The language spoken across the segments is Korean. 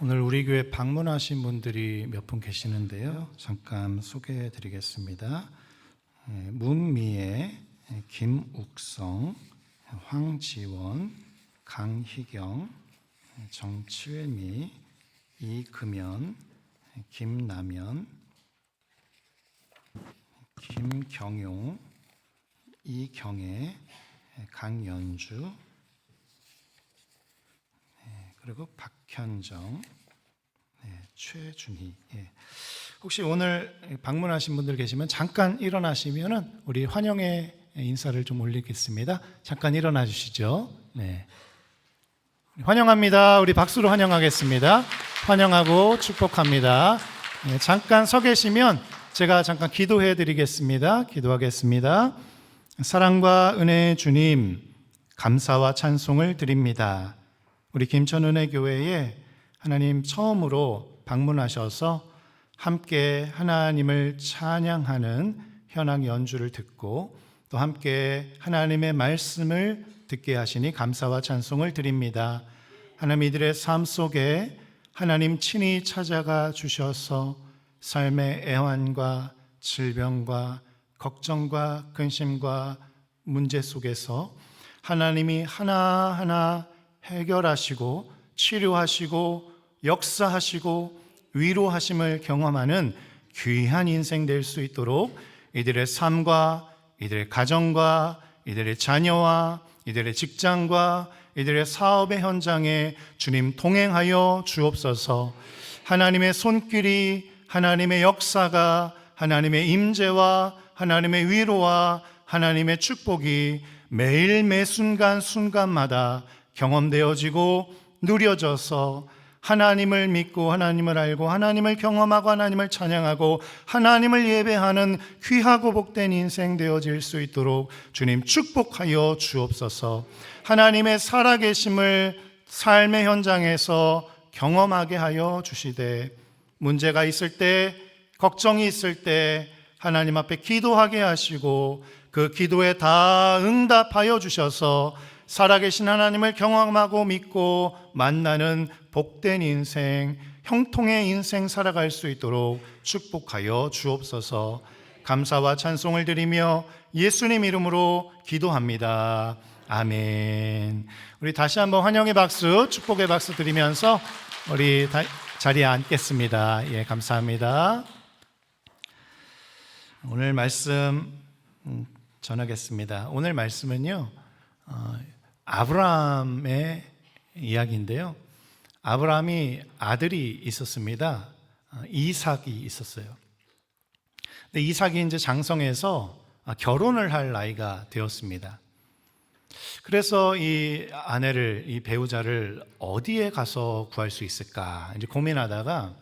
오늘 우리 교회 방문하신 분들이 몇 분 계시는데요. 잠깐 소개해 드리겠습니다. 문미애, 김욱성, 황지원, 강희경, 정칠미, 이금연, 김남연, 김경용, 이경애, 강연주, 그리고 박현정, 최준희. 혹시 오늘 방문하신 분들 계시면 잠깐 일어나시면은 우리 환영의 인사를 좀 올리겠습니다. 잠깐 일어나 주시죠. 네. 환영합니다. 우리 박수로 환영하겠습니다. 환영하고 축복합니다. 잠깐 서 계시면 제가 잠깐 기도해 드리겠습니다. 기도하겠습니다. 사랑과 은혜의 주님, 감사와 찬송을 드립니다. 우리 김천은혜교회에 하나님 처음으로 방문하셔서 함께 하나님을 찬양하는 현악 연주를 듣고 또 함께 하나님의 말씀을 듣게 하시니 감사와 찬송을 드립니다. 하나님, 이들의 삶 속에 하나님 친히 찾아가 주셔서 삶의 애환과 질병과 걱정과 근심과 문제 속에서 하나님이 하나하나 해결하시고 치료하시고 역사하시고 위로하심을 경험하는 귀한 인생 될 수 있도록 이들의 삶과 이들의 가정과 이들의 자녀와 이들의 직장과 이들의 사업의 현장에 주님 동행하여 주옵소서. 하나님의 손길이, 하나님의 역사가, 하나님의 임재와 하나님의 위로와 하나님의 축복이 매일 매 순간 순간마다 경험되어지고 누려져서 하나님을 믿고 하나님을 알고 하나님을 경험하고 하나님을 찬양하고 하나님을 예배하는 귀하고 복된 인생 되어질 수 있도록 주님 축복하여 주옵소서. 하나님의 살아계심을 삶의 현장에서 경험하게 하여 주시되 문제가 있을 때, 걱정이 있을 때 하나님 앞에 기도하게 하시고 그 기도에 다 응답하여 주셔서 살아계신 하나님을 경험하고 믿고 만나는 복된 인생, 형통의 인생 살아갈 수 있도록 축복하여 주옵소서. 감사와 찬송을 드리며 예수님 이름으로 기도합니다. 아멘. 우리 다시 한번 환영의 박수, 축복의 박수 드리면서 우리 자리에 앉겠습니다. 감사합니다. 오늘 말씀 전하겠습니다. 오늘 말씀은요, 아브라함의 이야기인데요. 아브라함이 아들이 있었습니다. 이삭이 있었어요. 근데 이삭이 이제 장성해서 결혼을 할 나이가 되었습니다. 그래서 이 아내를, 이 배우자를 어디에 가서 구할 수 있을까 이제 고민하다가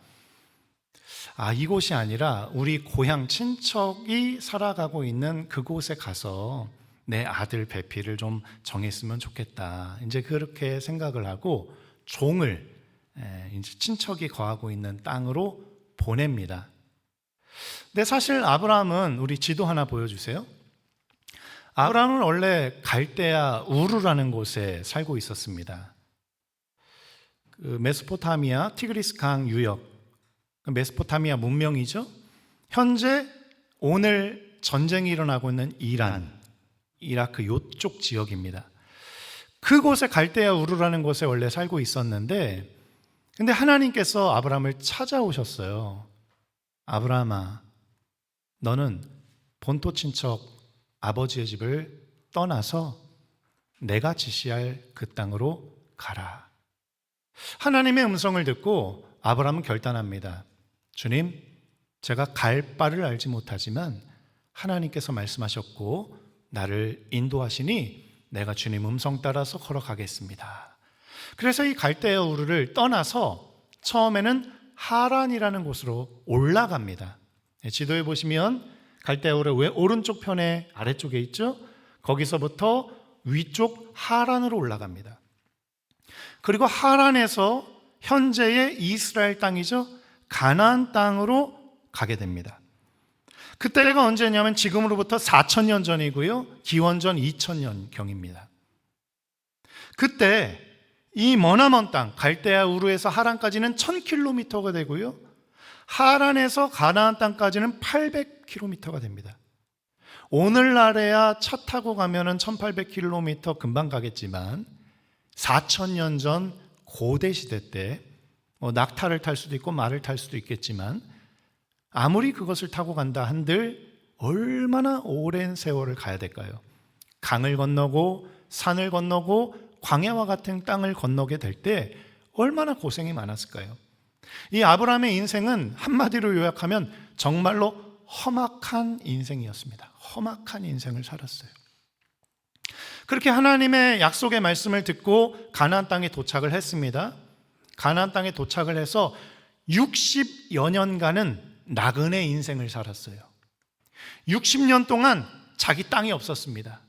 이곳이 아니라 우리 고향 친척이 살아가고 있는 그곳에 가서 내 아들 배필을 좀 정했으면 좋겠다. 이제 그렇게 생각을 하고 종을 이제 친척이 거하고 있는 땅으로 보냅니다. 근데 사실 아브라함은, 우리 지도 하나 보여주세요. 아브라함은 원래 갈대아 우르라는 곳에 살고 있었습니다. 그 메소포타미아 티그리스 강 유역, 메소포타미아 문명이죠. 현재 오늘 전쟁이 일어나고 있는 이라크 요쪽 지역입니다. 그곳에 갈대아 우르라는 곳에 원래 살고 있었는데, 근데 하나님께서 아브라함을 찾아오셨어요. 아브라함아, 너는 본토 친척 아버지의 집을 떠나서 내가 지시할 그 땅으로 가라. 하나님의 음성을 듣고 아브라함은 결단합니다. 주님, 제가 갈 바를 알지 못하지만 하나님께서 말씀하셨고 나를 인도하시니 내가 주님 음성 따라서 걸어가겠습니다. 그래서 이 갈대아 우르를 떠나서 처음에는 하란이라는 곳으로 올라갑니다. 지도에 보시면 갈대아 우르 오른쪽 편에 아래쪽에 있죠. 거기서부터 위쪽 하란으로 올라갑니다. 그리고 하란에서 현재의 이스라엘 땅이죠, 가나안 땅으로 가게 됩니다. 그때가 언제냐면 지금으로부터 4,000년 전이고요, 기원전 2,000년 경입니다. 그때 이 머나먼 땅 갈대아 우르에서 하란까지는 1000km가 되고요, 하란에서 가나안 땅까지는 800km가 됩니다. 오늘날에야 차 타고 가면은 1800km 금방 가겠지만 4000년 전 고대 시대 때 낙타를 탈 수도 있고 말을 탈 수도 있겠지만 아무리 그것을 타고 간다 한들 얼마나 오랜 세월을 가야 될까요? 강을 건너고 산을 건너고 광야와 같은 땅을 건너게 될 때 얼마나 고생이 많았을까요? 이 아브라함의 인생은 한마디로 요약하면 정말로 험악한 인생이었습니다. 험악한 인생을 살았어요. 그렇게 하나님의 약속의 말씀을 듣고 가나안 땅에 도착을 했습니다. 가나안 땅에 도착을 해서 60여 년간은 나그네 인생을 살았어요. 60년 동안 자기 땅이 없었습니다.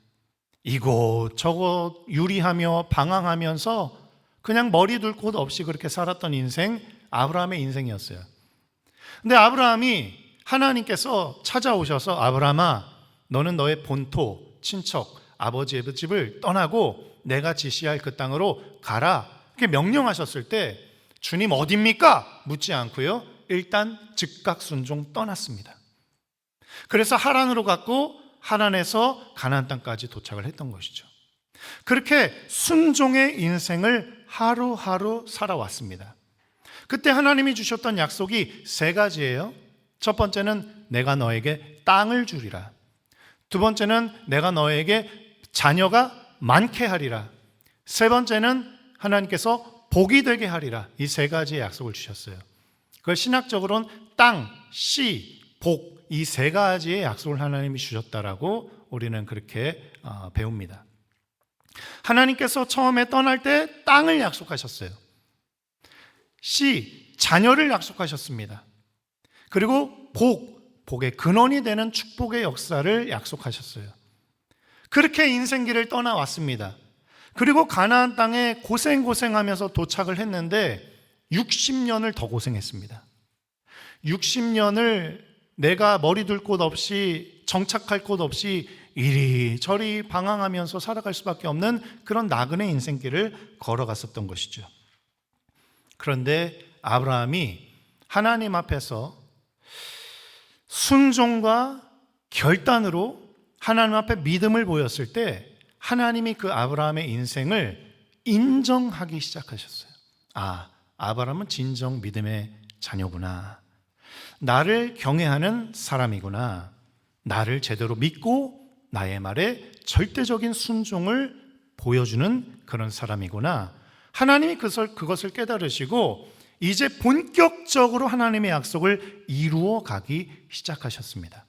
이곳저곳 유리하며 방황하면서 그냥 머리 둘 곳 없이 그렇게 살았던 인생, 아브라함의 인생이었어요. 근데 아브라함이 하나님께서 찾아오셔서 아브라함아, 너는 너의 본토, 친척, 아버지의 집을 떠나고 내가 지시할 그 땅으로 가라, 이렇게 명령하셨을 때 주님 어디입니까? 묻지 않고요, 일단 즉각 순종 떠났습니다. 그래서 하란으로 갔고 하란에서 가나안 땅까지 도착을 했던 것이죠. 그렇게 순종의 인생을 하루하루 살아왔습니다. 그때 하나님이 주셨던 약속이 세 가지예요. 첫 번째는 내가 너에게 땅을 주리라. 두 번째는 내가 너에게 자녀가 많게 하리라. 세 번째는 하나님께서 복이 되게 하리라. 이 세 가지의 약속을 주셨어요. 그걸 신학적으로는 땅, 씨, 복, 이 세 가지의 약속을 하나님이 주셨다라고 우리는 그렇게 배웁니다. 하나님께서 처음에 떠날 때 땅을 약속하셨어요. 씨, 자녀를 약속하셨습니다. 그리고 복의 근원이 되는 축복의 역사를 약속하셨어요. 그렇게 인생길을 떠나왔습니다. 그리고 가나안 땅에 고생하면서 도착을 했는데 60년을 더 고생했습니다. 60년을 내가 머리 둘 곳 없이, 정착할 곳 없이 이리저리 방황하면서 살아갈 수밖에 없는 그런 나그네 인생길을 걸어갔었던 것이죠. 그런데 아브라함이 하나님 앞에서 순종과 결단으로 하나님 앞에 믿음을 보였을 때 하나님이 그 아브라함의 인생을 인정하기 시작하셨어요. 아, 아브라함은 진정 믿음의 자녀구나. 나를 경외하는 사람이구나. 나를 제대로 믿고 나의 말에 절대적인 순종을 보여주는 그런 사람이구나. 하나님이 그것을 깨달으시고 이제 본격적으로 하나님의 약속을 이루어 가기 시작하셨습니다.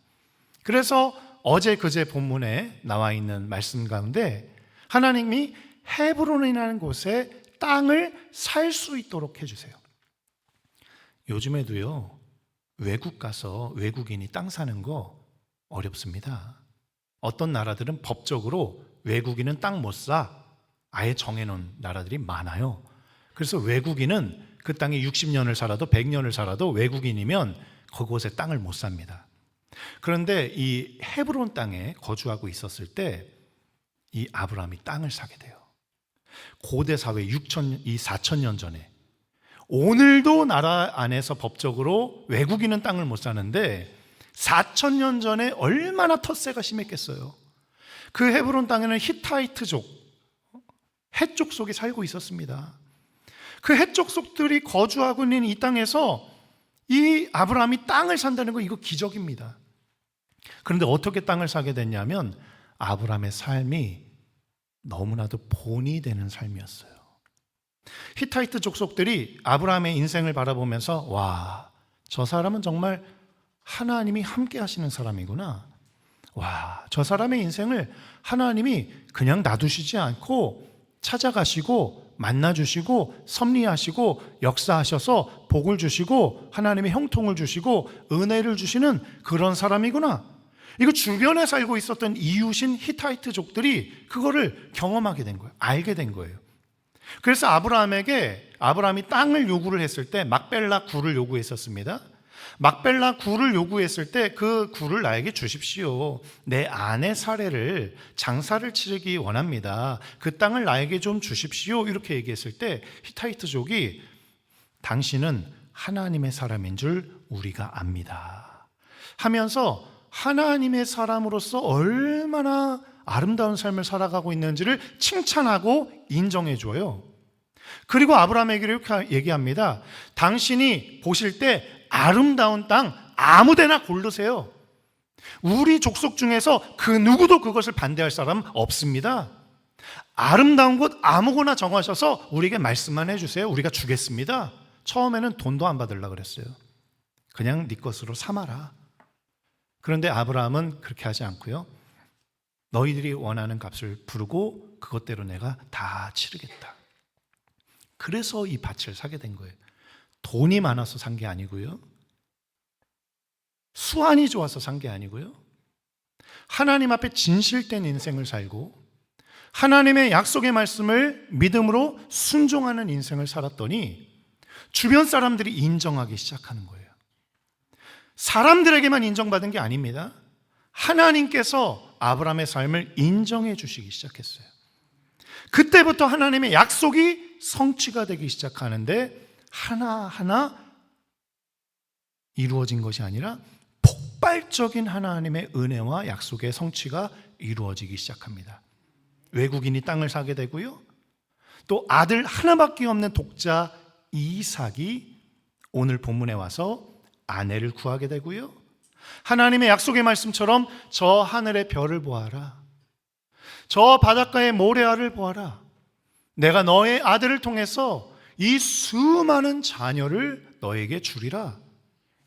그래서 어제 그제 본문에 나와 있는 말씀 가운데 하나님이 헤브론이라는 곳에 땅을 살 수 있도록 해주세요. 요즘에도요, 외국 가서 외국인이 땅 사는 거 어렵습니다. 어떤 나라들은 법적으로 외국인은 땅 못 사, 아예 정해놓은 나라들이 많아요. 그래서 외국인은 그 땅에 60년을 살아도 100년을 살아도 외국인이면 그곳에 땅을 못 삽니다. 그런데 이 헤브론 땅에 거주하고 있었을 때 이 아브라함이 땅을 사게 돼요. 고대 사회 4,000년 전에, 오늘도 나라 안에서 법적으로 외국인은 땅을 못 사는데 4,000년 전에 얼마나 텃세가 심했겠어요. 그 헤브론 땅에는 히타이트족, 헷족 속이 살고 있었습니다. 그 헷족 속들이 거주하고 있는 이 땅에서 이 아브라함이 땅을 산다는 거, 이거 기적입니다. 그런데 어떻게 땅을 사게 됐냐면 아브라함의 삶이 너무나도 본이 되는 삶이었어요. 히타이트 족속들이 아브라함의 인생을 바라보면서 와, 저 사람은 정말 하나님이 함께 하시는 사람이구나. 와, 저 사람의 인생을 하나님이 그냥 놔두시지 않고 찾아가시고 만나주시고 섭리하시고 역사하셔서 복을 주시고 하나님의 형통을 주시고 은혜를 주시는 그런 사람이구나. 이거 주변에 살고 있었던 이웃인 히타이트족들이 그거를 경험하게 된 거예요. 알게 된 거예요. 그래서 아브라함이 땅을 요구를 했을 때 막벨라 굴을 요구했었습니다. 막벨라 굴을 요구했을 때 그 굴을 나에게 주십시오. 내 아내 사례를 장사를 치르기 원합니다. 그 땅을 나에게 좀 주십시오. 이렇게 얘기했을 때 히타이트족이 당신은 하나님의 사람인 줄 우리가 압니다 하면서 하나님의 사람으로서 얼마나 아름다운 삶을 살아가고 있는지를 칭찬하고 인정해 줘요. 그리고 아브라함에게 이렇게 얘기합니다. 당신이 보실 때 아름다운 땅 아무데나 고르세요. 우리 족속 중에서 그 누구도 그것을 반대할 사람 없습니다. 아름다운 곳 아무거나 정하셔서 우리에게 말씀만 해주세요. 우리가 주겠습니다. 처음에는 돈도 안 받으려고 그랬어요. 그냥 네 것으로 삼아라. 그런데 아브라함은 그렇게 하지 않고요. 너희들이 원하는 값을 부르고 그것대로 내가 다 치르겠다. 그래서 이 밭을 사게 된 거예요. 돈이 많아서 산 게 아니고요. 수완이 좋아서 산 게 아니고요. 하나님 앞에 진실된 인생을 살고 하나님의 약속의 말씀을 믿음으로 순종하는 인생을 살았더니 주변 사람들이 인정하기 시작하는 거예요. 사람들에게만 인정받은 게 아닙니다. 하나님께서 아브라함의 삶을 인정해 주시기 시작했어요. 그때부터 하나님의 약속이 성취가 되기 시작하는데 하나하나 이루어진 것이 아니라 폭발적인 하나님의 은혜와 약속의 성취가 이루어지기 시작합니다. 외국인이 땅을 사게 되고요. 또 아들 하나밖에 없는 독자 이삭이 오늘 본문에 와서 아내를 구하게 되고요. 하나님의 약속의 말씀처럼 저 하늘의 별을 보아라. 저 바닷가의 모래알을 보아라. 내가 너의 아들을 통해서 이 수많은 자녀를 너에게 주리라.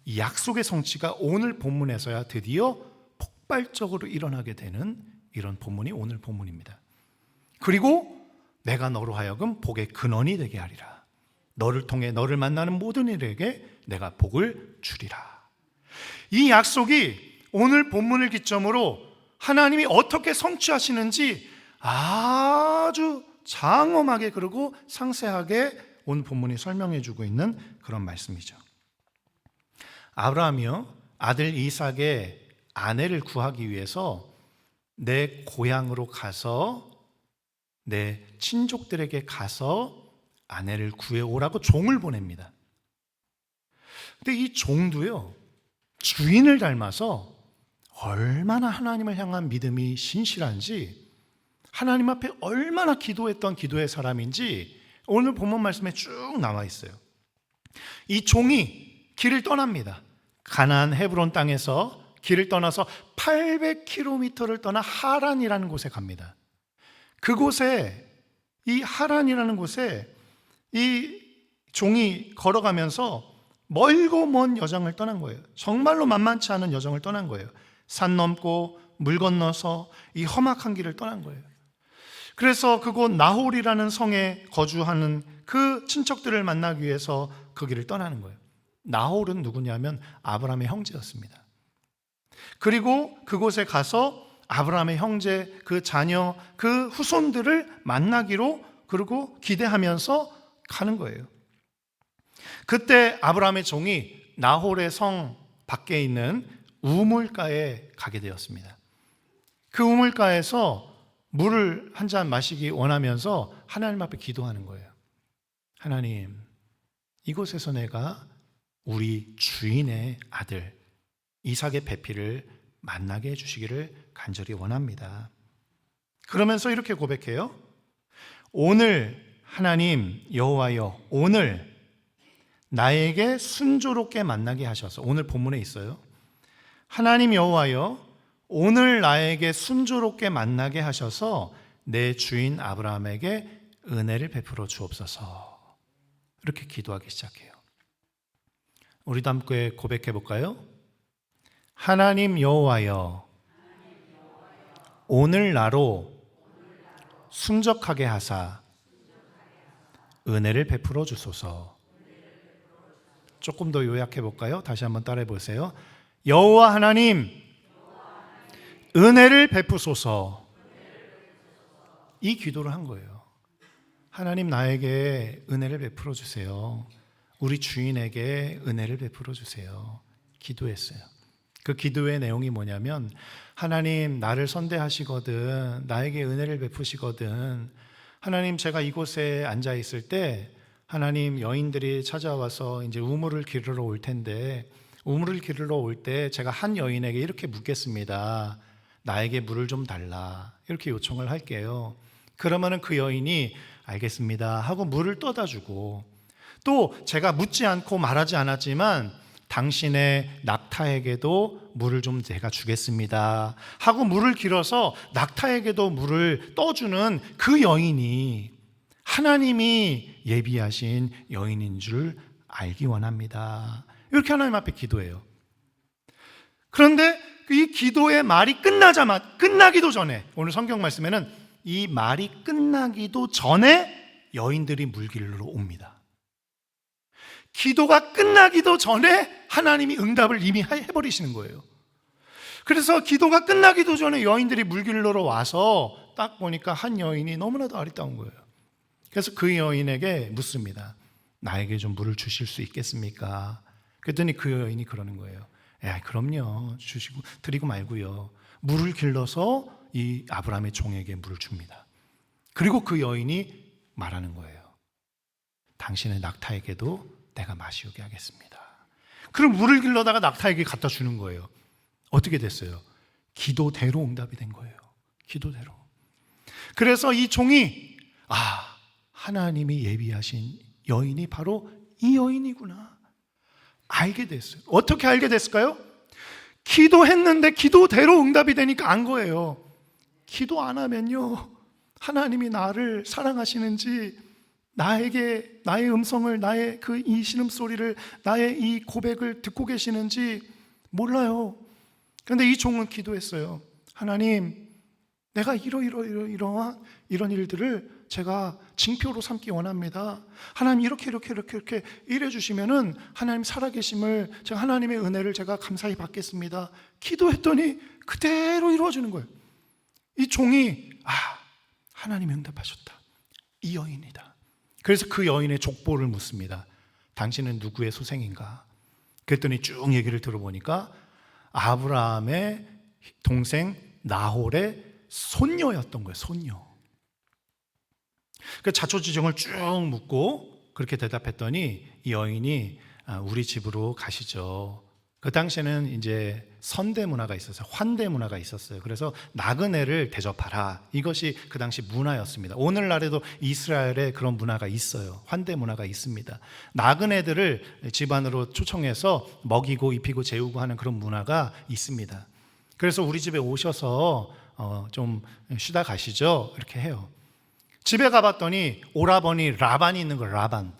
이 약속의 성취가 오늘 본문에서야 드디어 폭발적으로 일어나게 되는 이런 본문이 오늘 본문입니다. 그리고 내가 너로 하여금 복의 근원이 되게 하리라. 너를 통해 너를 만나는 모든 이들에게 내가 복을 주리라. 이 약속이 오늘 본문을 기점으로 하나님이 어떻게 성취하시는지 아주 장엄하게 그리고 상세하게 오늘 본문이 설명해 주고 있는 그런 말씀이죠. 아브라함이요, 아들 이삭의 아내를 구하기 위해서 내 고향으로 가서 내 친족들에게 가서 아내를 구해오라고 종을 보냅니다. 근데 이 종도요, 주인을 닮아서 얼마나 하나님을 향한 믿음이 신실한지, 하나님 앞에 얼마나 기도했던 기도의 사람인지 오늘 본문 말씀에 쭉 나와 있어요. 이 종이 길을 떠납니다. 가나안 헤브론 땅에서 길을 떠나서 800km를 떠나 하란이라는 곳에 갑니다. 그곳에, 이 하란이라는 곳에 이 종이 걸어가면서 멀고 먼 여정을 떠난 거예요. 정말로 만만치 않은 여정을 떠난 거예요. 산 넘고 물 건너서 이 험악한 길을 떠난 거예요. 그래서 그곳 나홀이라는 성에 거주하는 그 친척들을 만나기 위해서 그 길을 떠나는 거예요. 나홀은 누구냐면 아브라함의 형제였습니다. 그리고 그곳에 가서 아브라함의 형제, 그 자녀, 그 후손들을 만나기로 그리고 기대하면서 가는 거예요. 그때 아브라함의 종이 나홀의 성 밖에 있는 우물가에 가게 되었습니다. 그 우물가에서 물을 한 잔 마시기 원하면서 하나님 앞에 기도하는 거예요. 하나님, 이곳에서 내가 우리 주인의 아들 이삭의 배필을 만나게 해주시기를 간절히 원합니다. 그러면서 이렇게 고백해요. 오늘 하나님 여호와여, 오늘 나에게 순조롭게 만나게 하셔서, 오늘 본문에 있어요. 하나님 여호와여, 오늘 나에게 순조롭게 만나게 하셔서 내 주인 아브라함에게 은혜를 베풀어 주옵소서. 이렇게 기도하기 시작해요. 우리도 함께 고백해 볼까요? 하나님 여호와여, 오늘 나로 순적하게 하사 은혜를 베풀어 주소서. 조금 더 요약해 볼까요? 다시 한번 따라해 보세요. 여호와 하나님, 은혜를 베푸소서. 이 기도를 한 거예요. 하나님, 나에게 은혜를 베풀어 주세요. 우리 주인에게 은혜를 베풀어 주세요. 기도했어요. 그 기도의 내용이 뭐냐면, 하나님 나를 선대하시거든, 나에게 은혜를 베푸시거든, 하나님 제가 이곳에 앉아 있을 때 하나님 여인들이 찾아와서 이제 우물을 기르러 올 텐데, 우물을 기르러 올 때 제가 한 여인에게 이렇게 묻겠습니다. 나에게 물을 좀 달라. 이렇게 요청을 할게요. 그러면은 그 여인이 알겠습니다 하고 물을 떠다 주고, 또 제가 묻지 않고 말하지 않았지만 당신의 낙타에게도 물을 좀 제가 주겠습니다 하고 물을 길어서 낙타에게도 물을 떠주는 그 여인이 하나님이 예비하신 여인인 줄 알기 원합니다. 이렇게 하나님 앞에 기도해요. 그런데 이 기도의 말이 끝나기도 전에, 오늘 성경 말씀에는 이 말이 끝나기도 전에 여인들이 물길로 옵니다. 기도가 끝나기도 전에 하나님이 응답을 이미 해버리시는 거예요. 그래서 기도가 끝나기도 전에 여인들이 물길로 와서 딱 보니까 한 여인이 너무나도 아리따운 거예요. 그래서 그 여인에게 묻습니다. 나에게 좀 물을 주실 수 있겠습니까? 그랬더니 그 여인이 그러는 거예요. 그럼요. 주시고 드리고 말고요. 물을 길러서 이 아브라함의 종에게 물을 줍니다. 그리고 그 여인이 말하는 거예요. 당신의 낙타에게도 내가 마시우게 하겠습니다. 그럼 물을 길러다가 낙타에게 갖다 주는 거예요. 어떻게 됐어요? 기도대로 응답이 된 거예요. 기도대로. 그래서 이 종이 하나님이 예비하신 여인이 바로 이 여인이구나 알게 됐어요. 어떻게 알게 됐을까요? 기도했는데 기도대로 응답이 되니까 안 거예요. 기도 안 하면요, 하나님이 나를 사랑하시는지, 나에게 나의 음성을, 나의 그 이 신음소리를, 나의 이 고백을 듣고 계시는지 몰라요. 그런데 이 종은 기도했어요. 하나님, 내가 이러한 일들을 제가 징표로 삼기 원합니다. 하나님 이렇게 일해 주시면은 하나님 살아계심을, 제가 하나님의 은혜를 제가 감사히 받겠습니다. 기도했더니 그대로 이루어지는 거예요. 이 종이 하나님이 응답하셨다. 이 여인이다. 그래서 그 여인의 족보를 묻습니다. 당신은 누구의 소생인가? 그랬더니 쭉 얘기를 들어보니까 아브라함의 동생 나홀의 손녀였던 거예요. 손녀. 그 자초지종을 쭉 묻고 그렇게 대답했더니 이 여인이 우리 집으로 가시죠. 그 당시에는 이제 선대 문화가 있었어요. 환대 문화가 있었어요. 그래서 나그네를 대접하라. 이것이 그 당시 문화였습니다. 오늘날에도 이스라엘에 그런 문화가 있어요. 환대 문화가 있습니다. 나그네들을 집안으로 초청해서 먹이고 입히고 재우고 하는 그런 문화가 있습니다. 그래서 우리 집에 오셔서 좀 쉬다 가시죠. 이렇게 해요. 집에 가봤더니 오라버니 라반이 있는 거예요.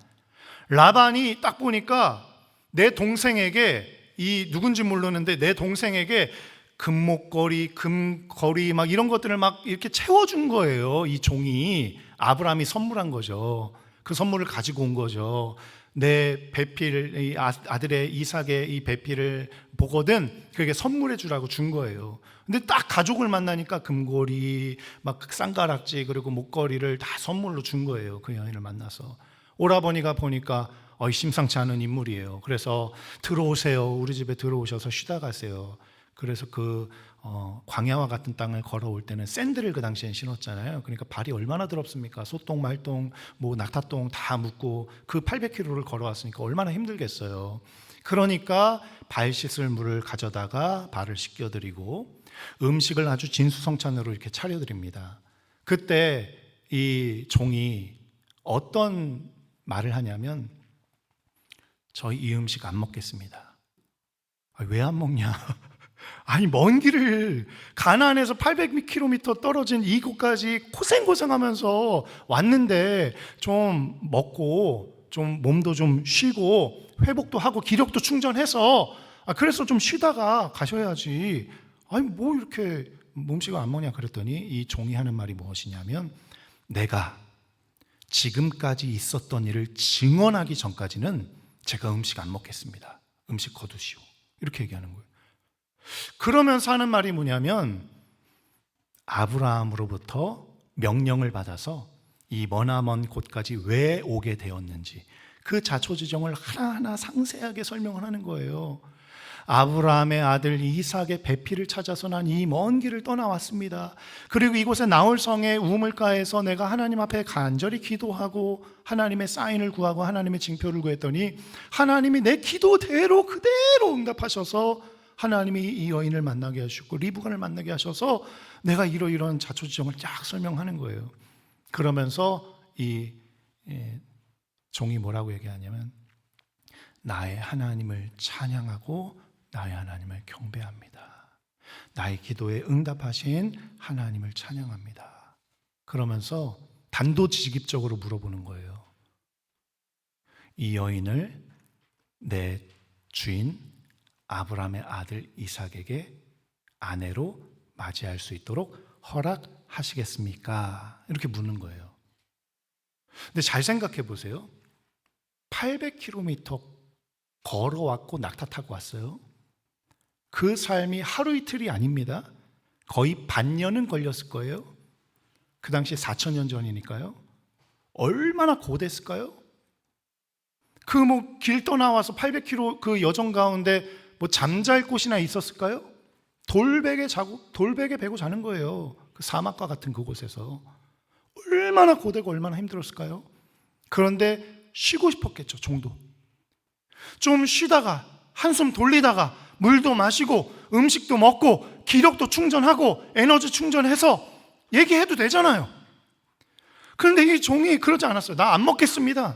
라반이 딱 보니까 내 동생에게, 이 누군지 모르는데 내 동생에게 금목걸이, 금거리 막 이런 것들을 막 이렇게 채워준 거예요. 이 종이. 아브라함이 선물한 거죠. 그 선물을 가지고 온 거죠. 내 배필, 아들의 이삭의 이 배필을 보거든 그게 선물해 주라고 준 거예요. 근데 딱 가족을 만나니까 금고리, 막 쌍가락지, 그리고 목걸이를 다 선물로 준 거예요. 그 여인을 만나서. 오라버니가 보니까 심상치 않은 인물이에요. 그래서 들어오세요. 우리 집에 들어오셔서 쉬다 가세요. 그래서 그 광야와 같은 땅을 걸어올 때는 샌들을 그 당시엔 신었잖아요. 그러니까 발이 얼마나 더럽습니까? 소똥, 말똥, 낙타똥 다 묻고 그 800km를 걸어왔으니까 얼마나 힘들겠어요. 그러니까 발 씻을 물을 가져다가 발을 씻겨드리고 음식을 아주 진수성찬으로 이렇게 차려드립니다. 그때 이 종이 어떤 말을 하냐면, 저희 이 음식 안 먹겠습니다. 왜 안 먹냐? 아니, 먼 길을 가나안에서 800km 떨어진 이곳까지 고생하면서 왔는데 좀 먹고 좀 몸도 좀 쉬고 회복도 하고 기력도 충전해서 그래서 좀 쉬다가 가셔야지. 아니 뭐 이렇게 음식을 안 먹냐 그랬더니 이 종이 하는 말이 무엇이냐면, 내가 지금까지 있었던 일을 증언하기 전까지는 제가 음식 안 먹겠습니다. 음식 거두시오. 이렇게 얘기하는 거예요. 그러면서 하는 말이 뭐냐면, 아브라함으로부터 명령을 받아서 이 머나먼 곳까지 왜 오게 되었는지, 그 자초지종을 하나하나 상세하게 설명을 하는 거예요. 아브라함의 아들 이삭의 배필을 찾아서 난 이 먼 길을 떠나왔습니다. 그리고 이곳에 나홀 성의 우물가에서 내가 하나님 앞에 간절히 기도하고 하나님의 사인을 구하고 하나님의 징표를 구했더니 하나님이 내 기도대로 그대로 응답하셔서 하나님이 이 여인을 만나게 하셨고 리브가를 만나게 하셔서 내가 이러이러한 자초지종을 쫙 설명하는 거예요. 그러면서 이 종이 뭐라고 얘기하냐면 나의 하나님을 찬양하고 나의 하나님을 경배합니다. 나의 기도에 응답하신 하나님을 찬양합니다. 그러면서 단도직입적으로 물어보는 거예요. 이 여인을 내 주인 아브라함의 아들 이삭에게 아내로 맞이할 수 있도록 허락하시겠습니까? 이렇게 묻는 거예요. 근데 잘 생각해 보세요. 800km 걸어왔고 낙타 타고 왔어요. 그 삶이 하루 이틀이 아닙니다. 거의 반년은 걸렸을 거예요. 그 당시 4,000년 전이니까요. 얼마나 고됐을까요? 그 길 떠나와서 800km 그 여정 가운데 잠잘 곳이나 있었을까요? 돌베개 베고 자는 거예요. 그 사막과 같은 그곳에서. 얼마나 고되고 얼마나 힘들었을까요? 그런데 쉬고 싶었겠죠, 종도. 좀 쉬다가 한숨 돌리다가 물도 마시고 음식도 먹고 기력도 충전하고 에너지 충전해서 얘기해도 되잖아요. 그런데 이 종이 그러지 않았어요. 나 안 먹겠습니다.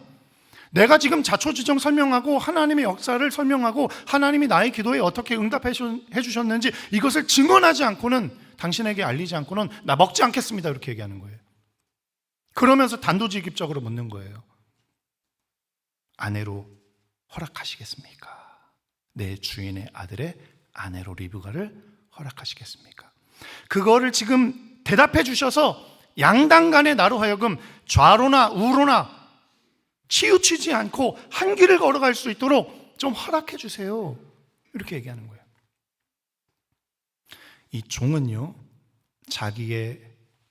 내가 지금 자초지종 설명하고 하나님의 역사를 설명하고 하나님이 나의 기도에 어떻게 응답해 주셨는지 이것을 증언하지 않고는, 당신에게 알리지 않고는 나 먹지 않겠습니다. 이렇게 얘기하는 거예요. 그러면서 단도직입적으로 묻는 거예요. 아내로 허락하시겠습니까? 내 주인의 아들의 아내로 리브가를 허락하시겠습니까? 그거를 지금 대답해 주셔서 양당간에 나로 하여금 좌로나 우로나 치우치지 않고 한 길을 걸어갈 수 있도록 좀 허락해 주세요. 이렇게 얘기하는 거예요. 이 종은요, 자기의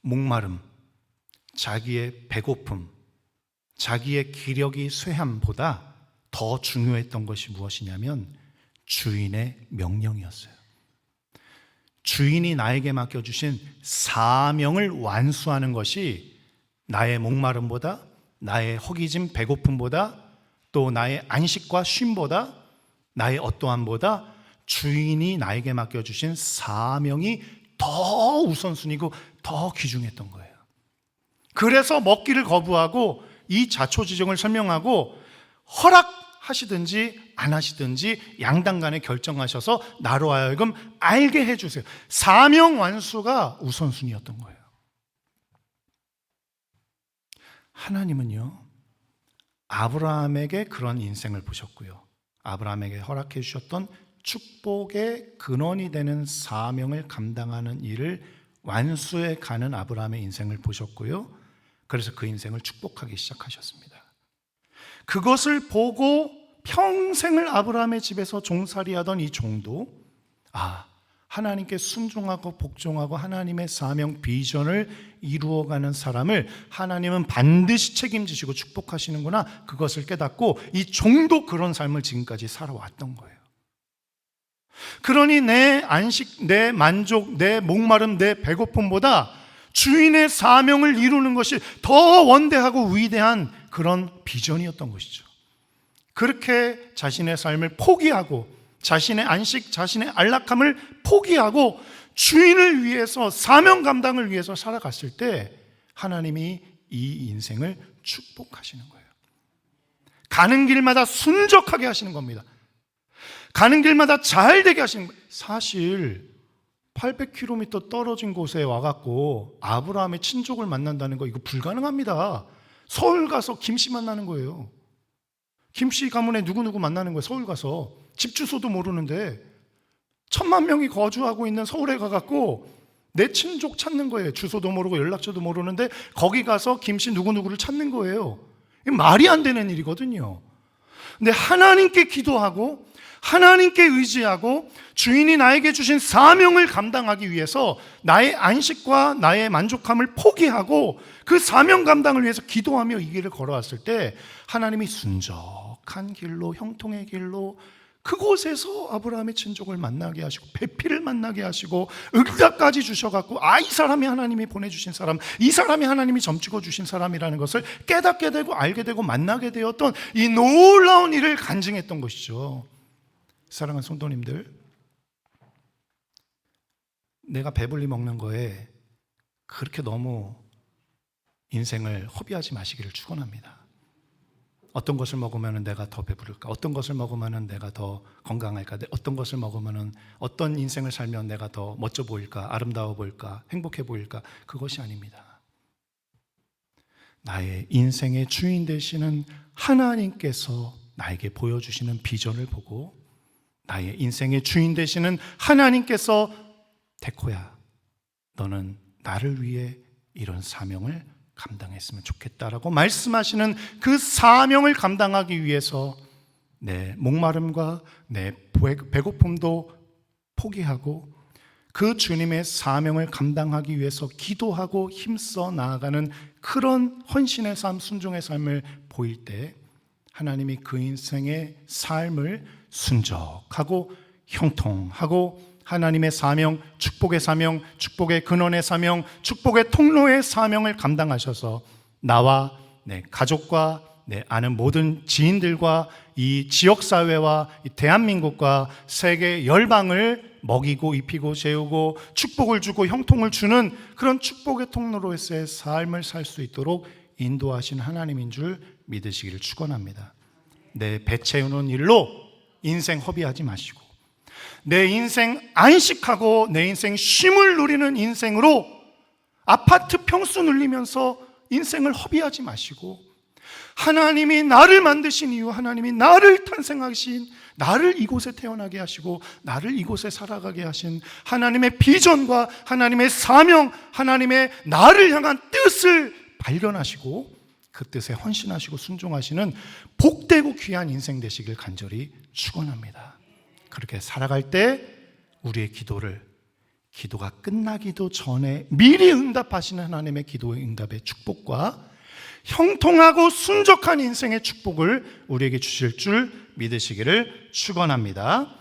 목마름, 자기의 배고픔, 자기의 기력이 쇠함보다 더 중요했던 것이 무엇이냐면 주인의 명령이었어요. 주인이 나에게 맡겨주신 사명을 완수하는 것이 나의 목마름보다, 나의 허기짐 배고픔보다, 또 나의 안식과 쉼보다, 나의 어떠함보다 주인이 나에게 맡겨주신 사명이 더 우선순위고 더 귀중했던 거예요. 그래서 먹기를 거부하고 이 자초지종을 설명하고 허락하시든지 안 하시든지 양당간에 결정하셔서 나로 하여금 알게 해주세요. 사명 완수가 우선순위였던 거예요. 하나님은요, 아브라함에게 그런 인생을 보셨고요, 아브라함에게 허락해 주셨던 축복의 근원이 되는 사명을 감당하는 일을 완수해 가는 아브라함의 인생을 보셨고요, 그래서 그 인생을 축복하기 시작하셨습니다. 그것을 보고 평생을 아브라함의 집에서 종살이하던 이 종도 하나님께 순종하고 복종하고 하나님의 사명 비전을 이루어가는 사람을 하나님은 반드시 책임지시고 축복하시는구나, 그것을 깨닫고 이 종도 그런 삶을 지금까지 살아왔던 거예요. 그러니 내 안식, 내 만족, 내 목마름, 내 배고픔보다 주인의 사명을 이루는 것이 더 원대하고 위대한 그런 비전이었던 것이죠. 그렇게 자신의 삶을 포기하고 자신의 안식, 자신의 안락함을 포기하고 주인을 위해서, 사명 감당을 위해서 살아갔을 때 하나님이 이 인생을 축복하시는 거예요. 가는 길마다 순적하게 하시는 겁니다. 가는 길마다 잘 되게 하시는 거예요. 사실 800km 떨어진 곳에 와갖고 아브라함의 친족을 만난다는 거, 이거 불가능합니다. 서울 가서 김씨 만나는 거예요. 김씨 가문에 누구누구 만나는 거예요. 서울 가서. 집 주소도 모르는데 1,000만 명이 거주하고 있는 서울에 가갖고 내 친족 찾는 거예요. 주소도 모르고 연락처도 모르는데 거기 가서 김씨 누구누구를 찾는 거예요. 이게 말이 안 되는 일이거든요. 근데 하나님께 기도하고 하나님께 의지하고 주인이 나에게 주신 사명을 감당하기 위해서 나의 안식과 나의 만족함을 포기하고 그 사명 감당을 위해서 기도하며 이 길을 걸어왔을 때 하나님이 순적한 길로, 형통의 길로 그곳에서 아브라함의 친족을 만나게 하시고 배필을 만나게 하시고 응답까지 주셔갖고 이 사람이 하나님이 보내주신 사람, 이 사람이 하나님이 점찍어 주신 사람이라는 것을 깨닫게 되고 알게 되고 만나게 되었던 이 놀라운 일을 간증했던 것이죠. 사랑하는 성도님들, 내가 배불리 먹는 거에 그렇게 너무 인생을 허비하지 마시기를 축원합니다. 어떤 것을 먹으면 내가 더 배부를까? 어떤 것을 먹으면 내가 더 건강할까? 어떤 것을 먹으면 어떤 인생을 살면 내가 더 멋져 보일까? 아름다워 보일까? 행복해 보일까? 그것이 아닙니다. 나의 인생의 주인 되시는 하나님께서 나에게 보여주시는 비전을 보고 나의 인생의 주인 되시는 하나님께서 데코야, 너는 나를 위해 이런 사명을 감당했으면 좋겠다라고 말씀하시는 그 사명을 감당하기 위해서 내 목마름과 내 배고픔도 포기하고 그 주님의 사명을 감당하기 위해서 기도하고 힘써 나아가는 그런 헌신의 삶, 순종의 삶을 보일 때 하나님이 그 인생의 삶을 순적하고 형통하고 하나님의 사명, 축복의 사명, 축복의 근원의 사명, 축복의 통로의 사명을 감당하셔서 나와 내 가족과 내 아는 모든 지인들과 이 지역사회와 이 대한민국과 세계 열방을 먹이고 입히고 재우고 축복을 주고 형통을 주는 그런 축복의 통로로서의 삶을 살 수 있도록 인도하신 하나님인 줄 믿으시기를 축원합니다. 내 배 채우는 일로 인생 허비하지 마시고 내 인생 안식하고 내 인생 쉼을 누리는 인생으로 아파트 평수 늘리면서 인생을 허비하지 마시고 하나님이 나를 만드신 이유, 하나님이 나를 탄생하신, 나를 이곳에 태어나게 하시고 나를 이곳에 살아가게 하신 하나님의 비전과 하나님의 사명, 하나님의 나를 향한 뜻을 발견하시고 그 뜻에 헌신하시고 순종하시는 복되고 귀한 인생 되시길 간절히 축원합니다. 그렇게 살아갈 때 우리의 기도가 끝나기도 전에 미리 응답하시는 하나님의 기도의 응답의 축복과 형통하고 순적한 인생의 축복을 우리에게 주실 줄 믿으시기를 축원합니다.